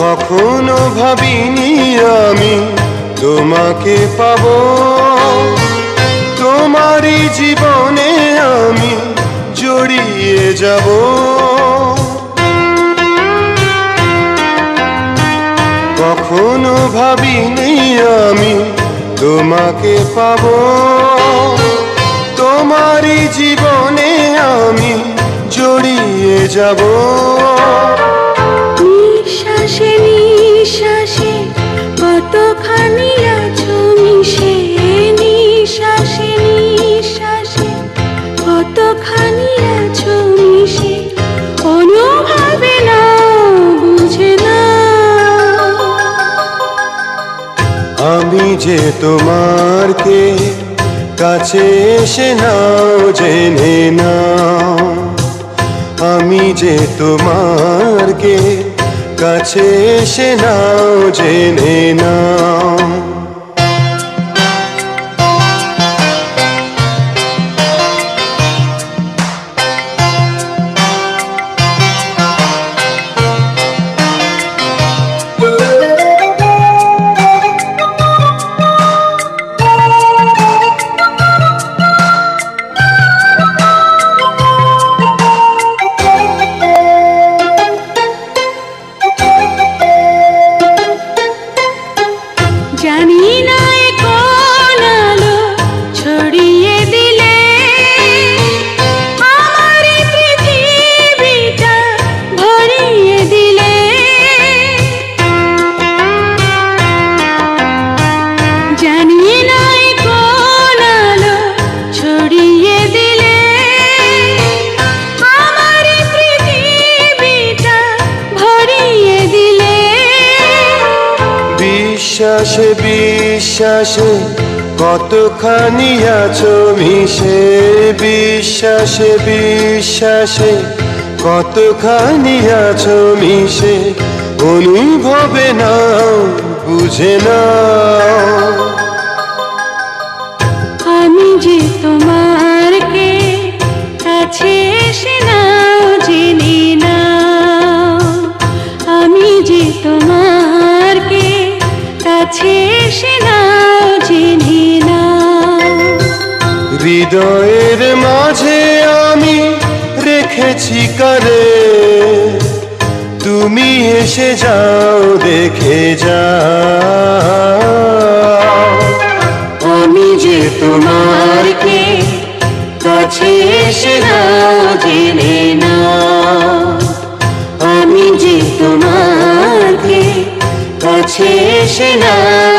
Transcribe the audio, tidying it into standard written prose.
কখনো ভাবিনি আমি তোমাকে পাবো, তোমারই জীবনে আমি জড়িয়ে যাব। কখনো ভাবিনি আমি তোমাকে পাবো, তোমারই জীবনে আমি জড়িয়ে যাব। নিঃশ্বাসে নিঃশ্বাসে কতখানি আছো মিশে, নিঃশ্বাসে নিঃশ্বাসে কতখানি আছো মিশে, অনুভবে না বুঝে না। আমি যে তোমার কে কাছে এসে নাও জেনে নাও, আমি যে তোমার কে কাছে এসে নাও জেনে নাও। জানি না কোন আলো ছড়িয়ে দিলে আমার পৃথিবীটা ভরিয়ে দিলে, জানি না কোন আলো ছড়িয়ে দিলে আমার পৃথিবীটা ভরিয়ে দিলে। বিশ্বাসে বিশ্বাসে কতখানি আছো মিশে, বিশ্বাসে বিশ্বাসে কতখানি আছো মিশে, অনুভবে নাও বুঝে নাও। আমি যে তোমার কে কাছে এসে নাও জেনে নাও, আমি যে তোমার কে কাছে এসে নাও জেনে নাও। হৃদয়ের মাঝে আমি রেখেছি কারে, তুমি এসে যাও দেখে যাও। আমি যে তোমার কে কাছে এসে নাও জেনে নাও, আমি যে তোমার কে কাছে এসে নাও